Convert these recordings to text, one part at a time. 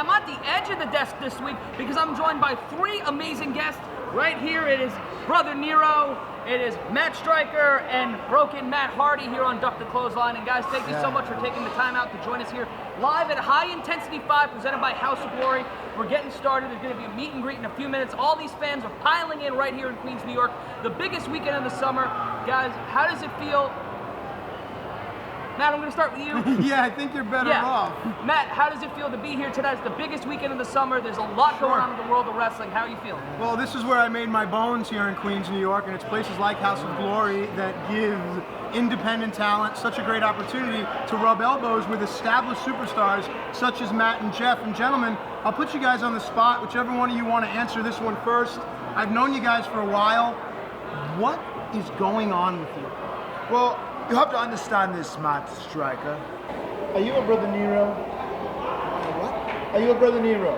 I'm at the edge of the desk this week because I'm joined by three amazing guests. Right here it is Brother Nero, it is Matt Stryker, and Broken Matt Hardy here on Duck the Clothesline. And guys, thank you so much for taking the time out to join us here live at High Intensity 5, presented by House of Glory. We're getting started. There's going to be a meet and greet in a few minutes. All these fans are piling in right here in Queens, New York. The biggest weekend of the summer. Guys, how does it feel? Matt, I'm going to start with you. Yeah, I think you're better off. Matt, how does it feel to be here today? It's the biggest weekend of the summer. There's a lot going on in the world of wrestling. How are you feeling? Well, this is where I made my bones here in Queens, New York, and it's places like House of Glory that give independent talent such a great opportunity to rub elbows with established superstars such as Matt and Jeff. And gentlemen, I'll put you guys on the spot. Whichever one of you want to answer this one first. I've known you guys for a while. What is going on with you? Well, you have to understand this, Matt Stryker. Are you a Brother Nero? What? Are you a Brother Nero?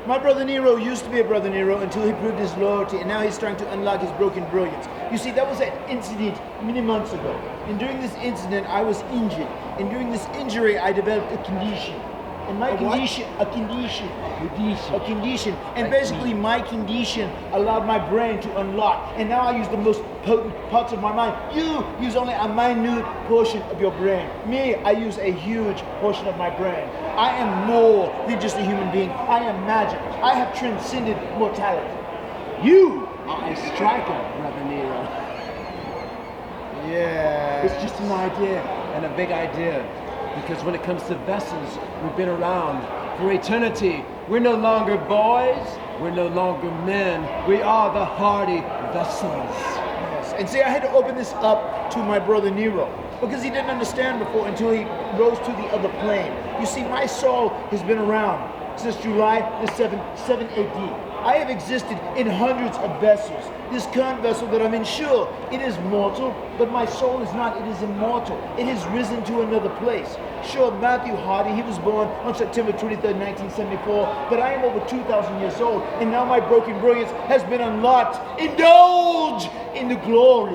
My Brother Nero used to be a Brother Nero until he proved his loyalty, and now he's trying to unlock his broken brilliance. You see, that was an incident many months ago. And during this incident, I was injured. And during this injury, I developed a condition. And my condition. And basically my condition allowed my brain to unlock. And now I use the most potent parts of my mind. You use only a minute portion of your brain. Me, I use a huge portion of my brain. I am more than just a human being. I am magic. I have transcended mortality. You are a striker, Brother Nero. Yeah. It's just an idea, and a big idea. Because when it comes to vessels, we've been around for eternity. We're no longer boys, we're no longer men. We are the hardy vessels. Yes. And see, I had to open this up to my Brother Nero, because he didn't understand before until he rose to the other plane. You see, my soul has been around since July the 7 AD. I have existed in hundreds of vessels. This current vessel that I'm in, sure, it is mortal, but my soul is not. It is immortal. It has risen to another place. Sure, Matthew Hardy, he was born on September 23rd, 1974, but I am over 2,000 years old, and now my broken brilliance has been unlocked. Indulge in the glory.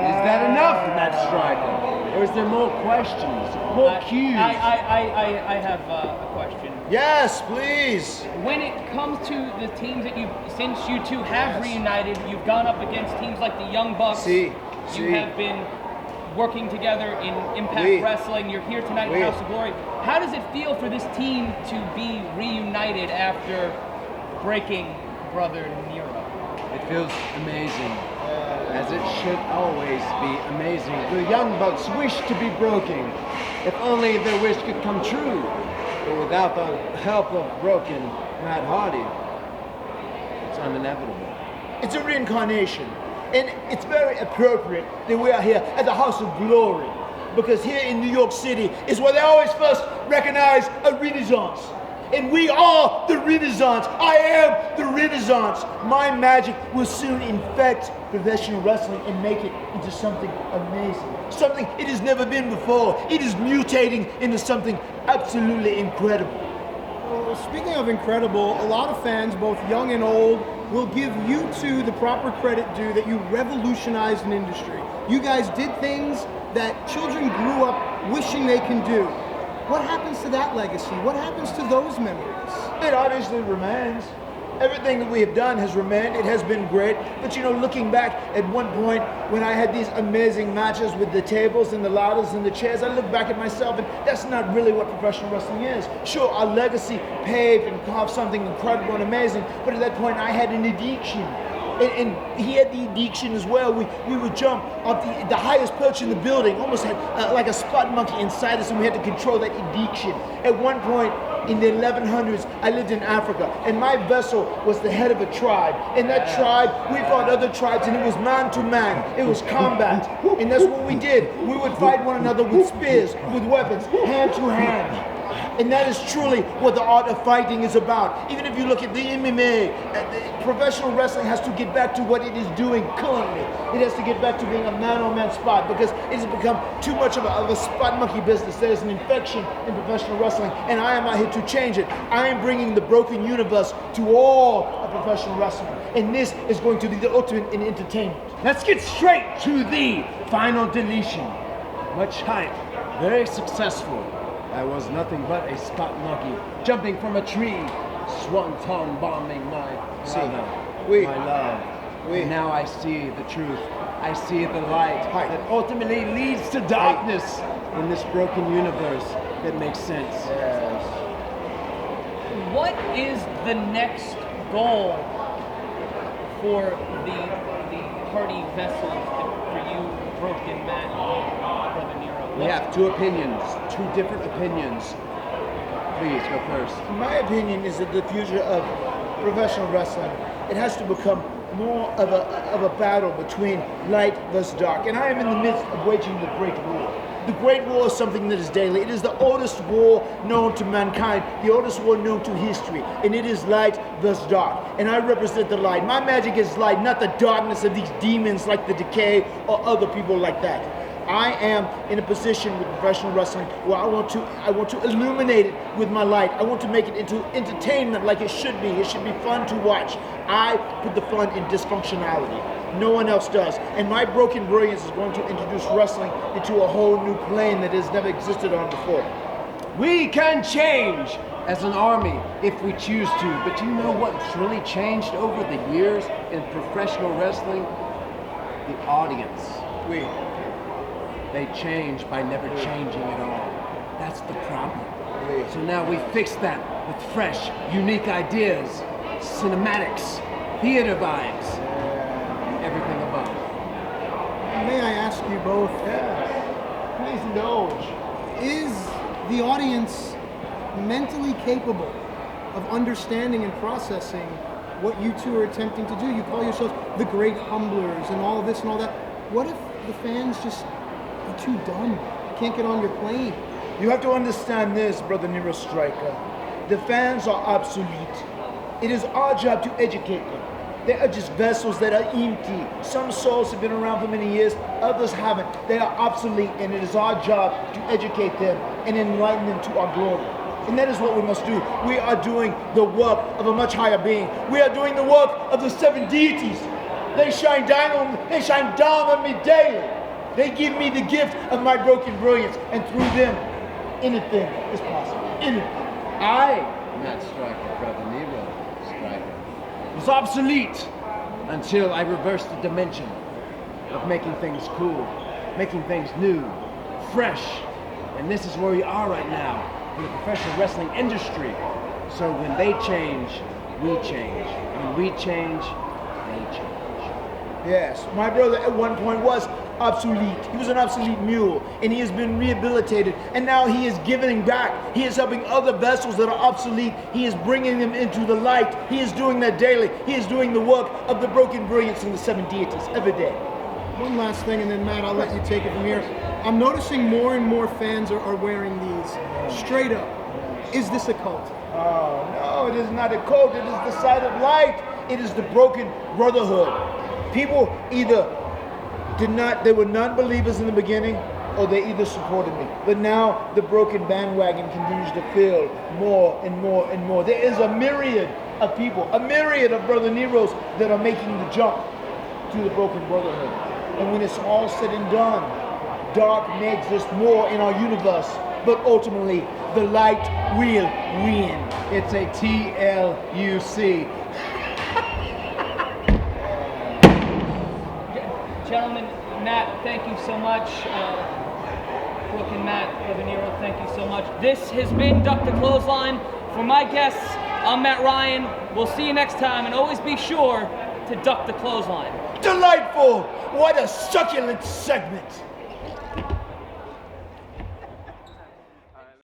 Is that enough, Matt Stryker? Or is there more questions, more cues? I have a question. Yes, please. When it comes to the teams that since you two have reunited, you've gone up against teams like the Young Bucks. You have been working together in Impact Wrestling. You're here tonight in House of Glory. How does it feel for this team to be reunited after breaking Brother Nero? It feels amazing, as it should always be amazing. The Young Bucks wish to be broken, if only their wish could come true. But without the help of broken Matt Hardy, it's inevitable. It's a reincarnation, and it's very appropriate that we are here at the House of Glory, because here in New York City is where they always first recognize a renaissance. And we are the Renaissance. I am the Renaissance. My magic will soon infect professional wrestling and make it into something amazing. Something it has never been before. It is mutating into something absolutely incredible. Well, speaking of incredible, a lot of fans, both young and old, will give you two the proper credit due that you revolutionized an industry. You guys did things that children grew up wishing they can do. What happens to that legacy? What happens to those memories? It obviously remains. Everything that we have done has remained. It has been great. But you know, looking back at one point when I had these amazing matches with the tables and the ladders and the chairs, I look back at myself and that's not really what professional wrestling is. Sure, our legacy paved and carved something incredible and amazing, but at that point I had an addiction. And he had the addiction as well. We would jump off the highest perch in the building, almost had like a spot monkey inside us, and we had to control that addiction. At one point in the 1100s, I lived in Africa, and my vessel was the head of a tribe. In that tribe, we fought other tribes, and it was man to man. It was combat, and that's what we did. We would fight one another with spears, with weapons, hand to hand. And that is truly what the art of fighting is about. Even if you look at the MMA, professional wrestling has to get back to what it is doing currently. It has to get back to being a man-on-man spot, because it has become too much of a spot monkey business. There's an infection in professional wrestling, and I am out here to change it. I am bringing the broken universe to all of professional wrestling, and this is going to be the ultimate in entertainment. Let's get straight to the final deletion. Much hype, very successful. I was nothing but a spot monkey, jumping from a tree, swanton bombing my brother, my love. And now I see the truth. I see the light that ultimately leads to darkness in this broken universe that makes sense. Yes. What is the next goal for the party vessels for you, Broken Matt, Brother Nero? We have two opinions, two different opinions. Please go first. My opinion is that the future of professional wrestling, it has to become more of a battle between light versus dark. And I am in the midst of waging the Great War. The Great War is something that is daily. It is the oldest war known to mankind, the oldest war known to history, and it is light versus dark. And I represent the light. My magic is light, not the darkness of these demons like the Decay or other people like that. I am in a position with professional wrestling where I want to illuminate it with my light. I want to make it into entertainment like it should be. It should be fun to watch. I put the fun in dysfunctionality. No one else does. And my broken brilliance is going to introduce wrestling into a whole new plane that has never existed on before. We can change as an army if we choose to, but you know what's really changed over the years in professional wrestling? The audience. They change by never changing at all. That's the problem. So now we fix that with fresh, unique ideas, cinematics, theater vibes, everything above. May I ask you both, Please indulge. is the audience mentally capable of understanding and processing what you two are attempting to do? You call yourselves the great humblers and all this and all that. What if the fans just are too dumb, can't get on your plane? You have to understand this, Brother Nero Striker. The fans are obsolete. It is our job to educate them. They are just vessels that are empty. Some souls have been around for many years, others haven't. They are obsolete, and it is our job to educate them and enlighten them to our glory. And that is what we must do. We are doing the work of a much higher being. We are doing the work of the seven deities. They shine down on me daily. They give me the gift of my broken brilliance, and through them, anything is possible. Anything. Matt Striker, Brother Nero Striker, was obsolete until I reversed the dimension of making things cool, making things new, fresh. And this is where we are right now in the professional wrestling industry. So when they change, we change. When we change, they change. Yes, my brother at one point was obsolete. He was an obsolete mule, and he has been rehabilitated, and now he is giving back. He is helping other vessels that are obsolete. He is bringing them into the light. He is doing that daily. He is doing the work of the broken brilliance and the seven deities every day. One last thing, and then Matt, I'll let you take it from here. I'm noticing more and more fans are wearing these. Straight up, is this a cult? Oh, no, it is not a cult. It is the side of light. It is the broken brotherhood. People either they were non-believers in the beginning, or they either supported me. But now the broken bandwagon continues to fill more and more and more. There is a myriad of people, a myriad of Brother Neros that are making the jump to the broken brotherhood. And when it's all said and done, dark may exist more in our universe, but ultimately the light will win. It's a TLUC. Gentlemen, Matt, thank you so much. Brooke and Matt, Brother Nero, thank you so much. This has been Duck the Clothesline. For my guests, I'm Matt Ryan. We'll see you next time, and always be sure to duck the clothesline. Delightful! What a succulent segment!